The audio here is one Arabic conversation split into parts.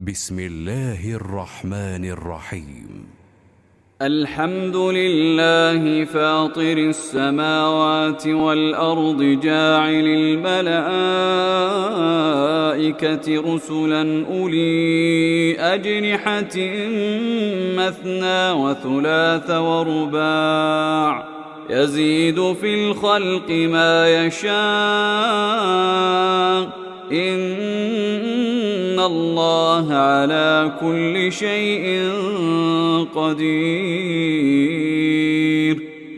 بسم الله الرحمن الرحيم. الحمد لله فاطر السماوات والأرض جاعل الملائكة رسلا أولي أجنحة مثنى وثلاث ورباع يزيد في الخلق ما يشاء إن الله على كل شيء قدير.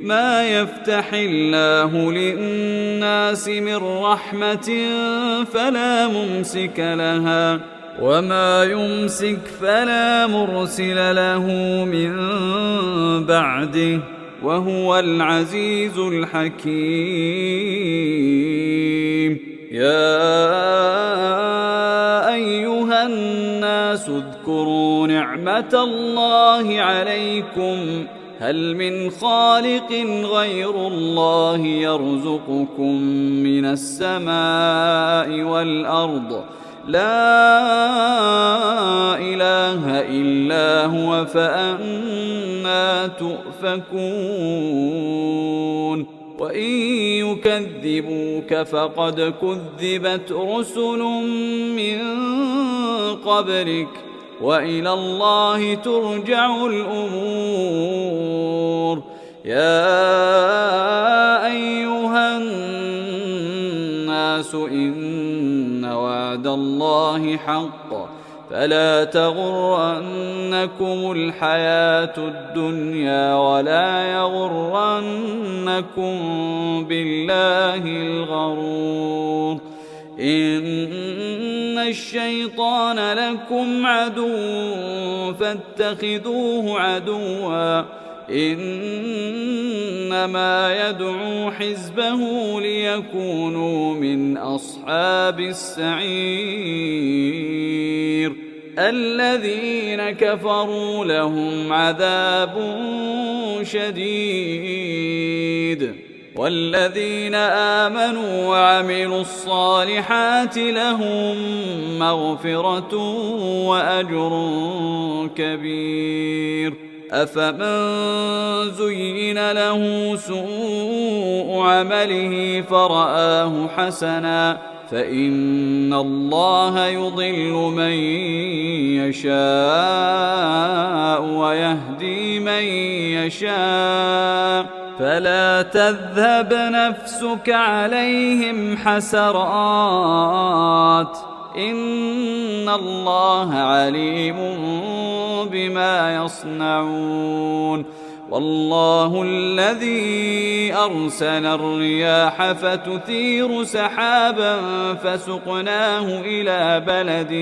ما يفتح الله للناس من رحمة فلا ممسك لها وما يمسك فلا مرسل له من بعده وهو العزيز الحكيم. يا أيها الناس اذكروا نعمة الله عليكم هل من خالق غير الله يرزقكم من السماء والأرض لا إله إلا هو فأنى تؤفكون. وإن يكذبوك فقد كذبت رسل من قبلك وإلى الله ترجع الأمور. يا أيها الناس إن وعد الله حق فلا تغرنكم الحياة الدنيا ولا يغرنكم بالله الغرور. إن الشيطان لكم عدو فاتخذوه عدوا إنما يدعو حزبه ليكونوا من أصحاب السعير. الذين كفروا لهم عذاب شديد والذين آمنوا وعملوا الصالحات لهم مغفرة وأجر كبير. أفمن زين له سوء عمله فرآه حسنا فإن الله يضل من يشاء ويهدي من يشاء فلا تذهب نفسك عليهم حسرات إن الله عليم بما يصنعون. والله الذي أرسل الرياح فتثير سحابا فسقناه إلى بلد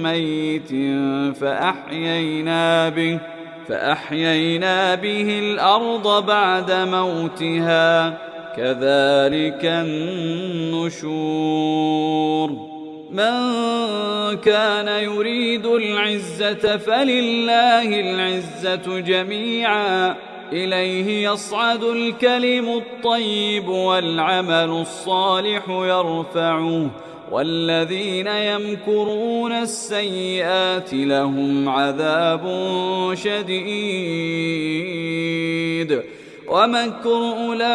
ميت فأحيينا به الأرض بعد موتها كذلك النشور. من كان يريد العزة فلله العزة جميعا إليه يصعد الكلم الطيب والعمل الصالح يرفعه والذين يمكرون السيئات لهم عذاب شديد ومكر أولئك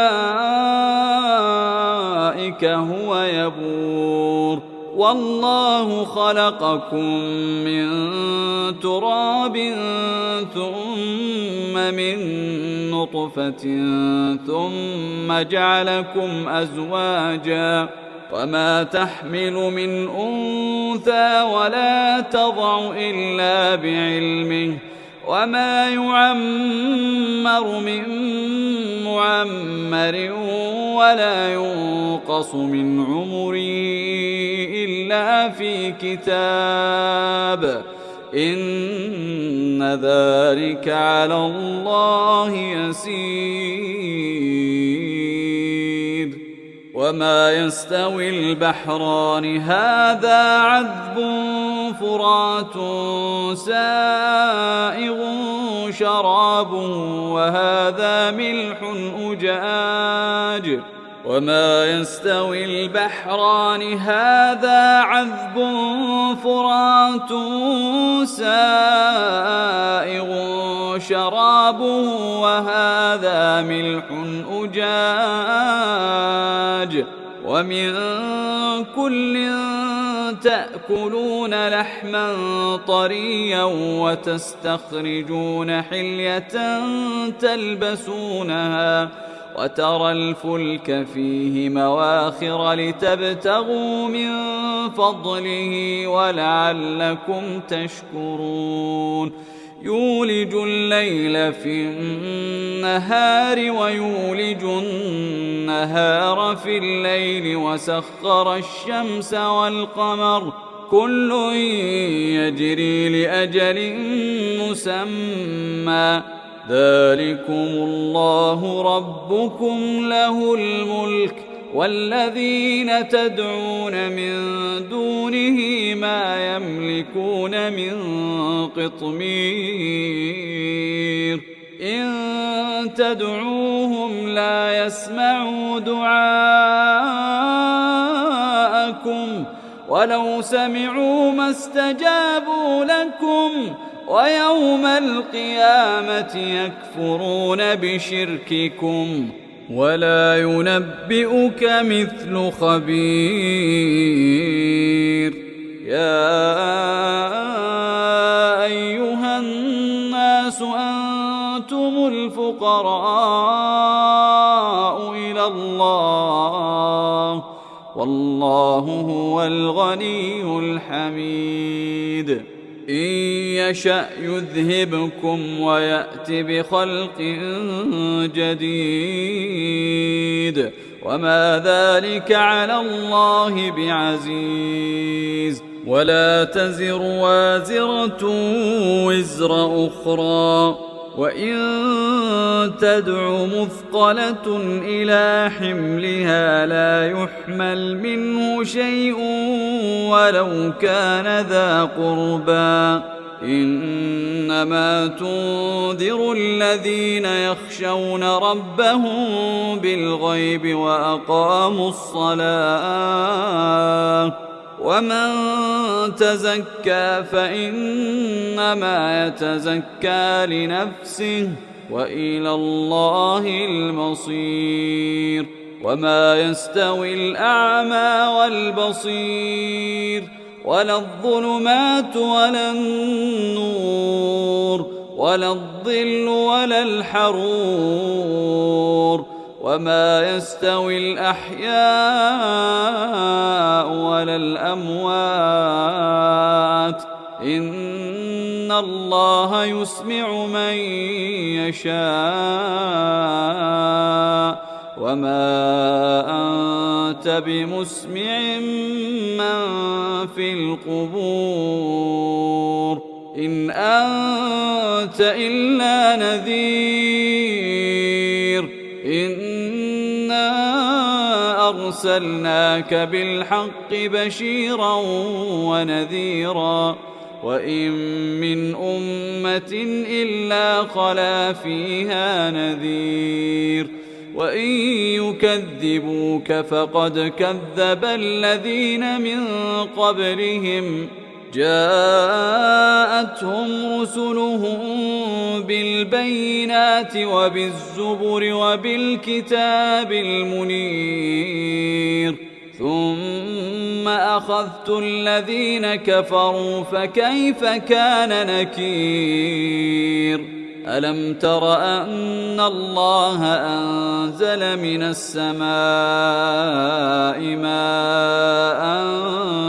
هو يبور. والله خلقكم من تراب ثم من نطفة ثم جعلكم أزواجا وما تحمل من أنثى ولا تضع إلا بعلمه وما يعمر من معمر ولا ينقص من عمره إلا في كتاب إن ذلك على الله يسير. وما يستوي البحران هذا عذب فرات سائغ شرابه وهذا ملح أجاج وما يستوي البحران هذا عذب فرات سائغ شرابه وهذا ملح أجاج ومن كل تأكلون لحما طريا وتستخرجون حلية تلبسونها وترى الفلك فيه مواخر لتبتغوا من فضله ولعلكم تشكرون يولج الليل في النهار ويولج النهار في الليل وسخر الشمس والقمر كل يجري لأجل مسمى ذلكم الله ربكم له الملك والذين تدعون من دونه ما يملكون من قطمير إن تدعوهم لا يسمعوا دعاءكم ولو سمعوا ما استجابوا لكم ويوم القيامة يكفرون بشرككم ولا ينبئك مثل خبير يا أيها الناس أنتم الفقراء إلى الله والله هو الغني الحميد إن يشأ يذهبكم ويأت بخلق جديد وما ذلك على الله بعزيز ولا تزر وازرة وزر أخرى وإن تدع مثقلة إلى حملها لا يحمل منه شيء ولو كان ذا قربى إنما تنذر الذين يخشون ربهم بالغيب وأقاموا الصلاة ومن تزكى فإنما يتزكى لنفسه وإلى الله المصير وما يستوي الأعمى والبصير ولا الظلمات ولا النور ولا الظل ولا الحرور وما يستوي الأحياء ولا الأموات إن الله يسمع من يشاء وما أنت بمسمع من في القبور إن أنت إلا نذير إنا أرسلناك بالحق بشيرا ونذيرا وإن من أمة إلا خلا فيها نذير وإن يكذبوك فقد كذب الذين من قبلهم جاءتهم رسلهم بالبينات وبالزبر وبالكتاب المنير ثم أخذت الذين كفروا فكيف كان نكير ألم تر أن الله أنزل من السماء ماء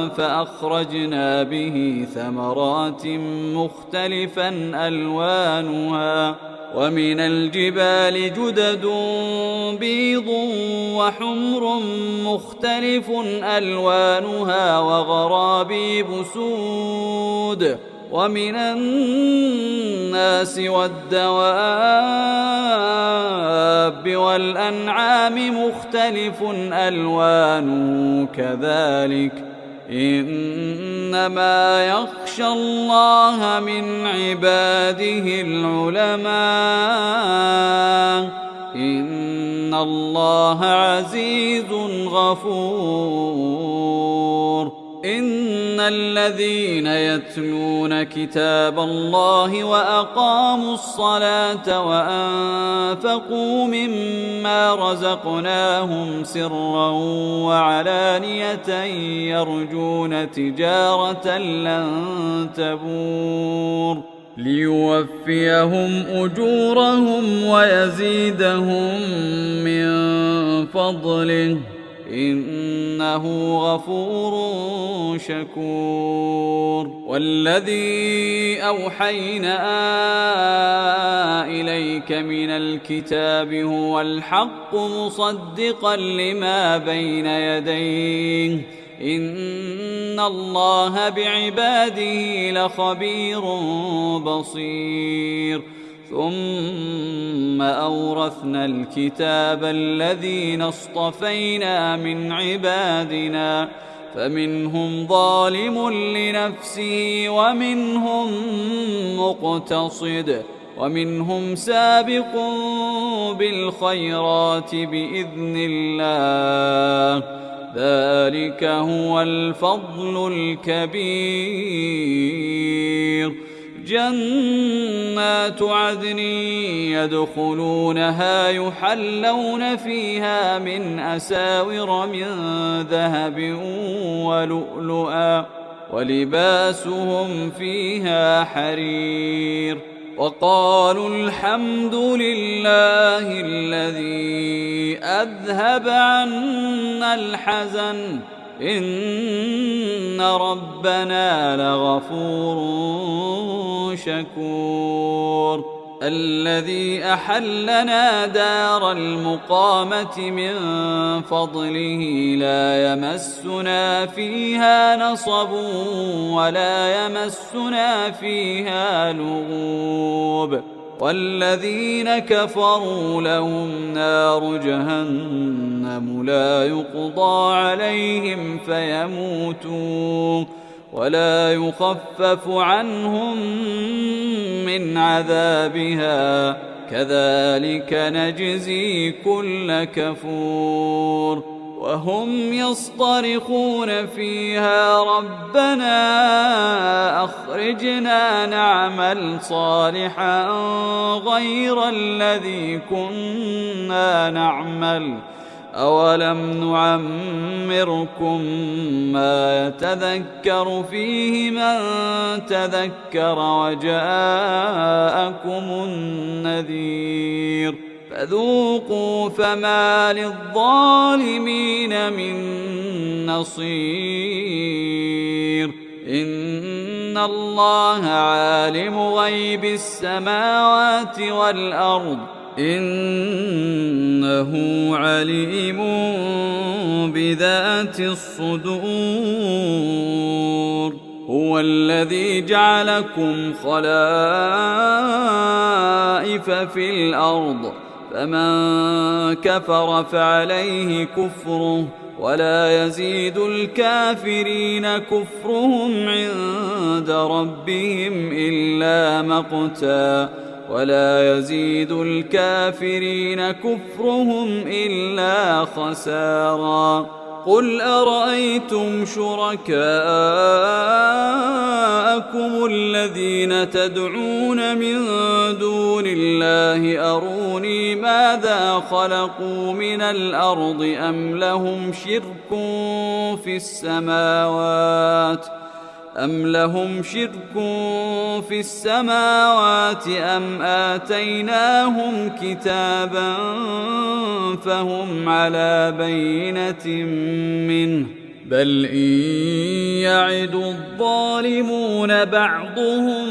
فأخرجنا به ثمرات مختلفا ألوانها ومن الجبال جدد بيض وحمر مختلف ألوانها وغرابيب سود ومن الناس والدواب والأنعام مختلف ألوانه كذلك إنما يخشى الله من عباده العلماء إن إن الله عزيز غفور. إن الذين يتلون كتاب الله وأقاموا الصلاة وأنفقوا مما رزقناهم سرا وعلانية يرجون تجارة لن تبور ليوفيهم أجورهم ويزيدهم من فضله إنه غفور شكور. والذي أوحينا إليك من الكتاب هو الحق مصدقا لما بين يديه إن الله بعباده لخبير بصير. ثم أورثنا الكتاب الذين اصطفينا من عبادنا فمنهم ظالم لنفسه ومنهم مقتصد ومنهم سابق بالخيرات بإذن الله ذلك هو الفضل الكبير. جنات عدن يدخلونها يحلون فيها من أساور من ذهب ولؤلؤا ولباسهم فيها حرير. وقالوا الحمد لله الذي أذهب عنا الحزن إن ربنا لغفور شكور. الذي أحلنا دار المقامة من فضله لا يمسنا فيها نصب ولا يمسنا فيها لغوب. والذين كفروا لهم نار جهنم لا يقضى عليهم فيموتوا ولا يخفف عنهم من عذابها كذلك نجزي كل كفور. وهم يصطرخون فيها ربنا أخرجنا نعمل صالحا غير الذي كنا نعمل أولم نعمركم ما يتذكر فيه من تذكر وجاءكم النذير فذوقوا فما للظالمين من نصير. إن الله عالم غيب السماوات والأرض إنه عليم بذات الصدور. هو الذي جعلكم خلائف في الأرض فمن كفر فعليه كفره ولا يزيد الكافرين كفرهم عند ربهم إلا مقتا ولا يزيد الكافرين كفرهم إلا خسارا. قل أرأيتم شركاءكم الذين تدعون من دون الله أروني ماذا خلقوا من الأرض أم لهم شرك في السماوات أم آتيناهم كتابا فهم على بينة منه بل إن يعد الظالمون بعضهم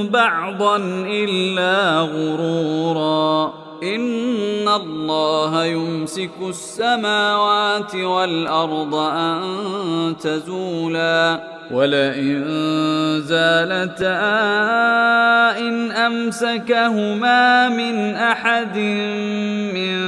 بعضا إلا غرورا. إن الله يمسك السماوات والأرض أن تزولا ولئن زالتا إن أمسكهما من أحد من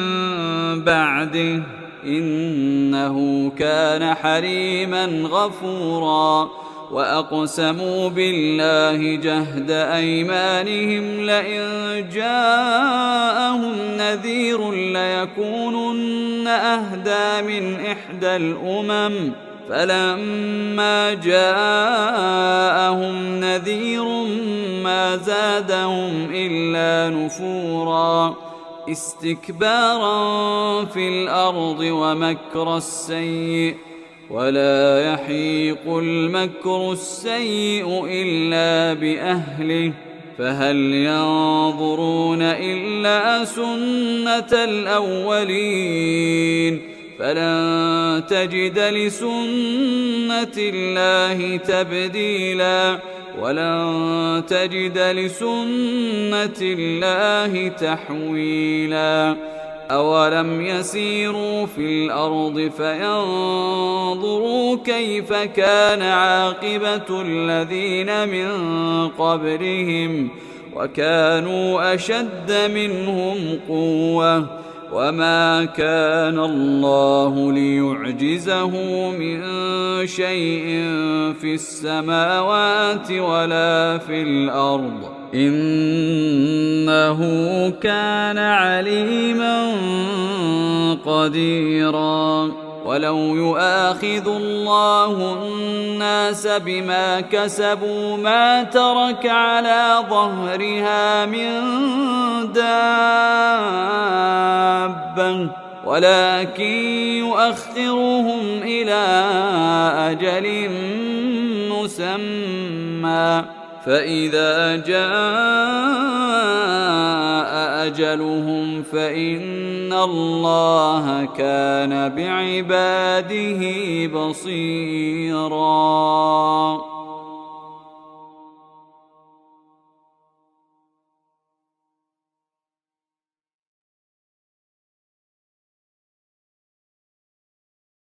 بعده إنه كان حليما غفورا. وأقسموا بالله جهد أيمانهم لئن جاءهم نذير ليكونن أهدى من إحدى الأمم فلما جاءهم نذير ما زادهم إلا نفورا استكبارا في الأرض ومكر السيء ولا يحيق المكر السيء إلا بأهله فهل ينظرون إلا سنة الأولين فلن تجد لسنة الله تبديلا ولن تجد لسنة الله تحويلا أولم يسيروا في الأرض فينظروا كيف كان عاقبة الذين من قبلهم وكانوا أشد منهم قوة وما كان الله ليعجزه من شيء في السماوات ولا في الأرض إنه كان عليما قديرا ولو يؤاخذ الله الناس بما كسبوا ما ترك على ظهرها من دابة ولكن يؤخرهم إلى أجل مسمى فإذا جاء أجلهم فإن الله كان بعباده بصيراً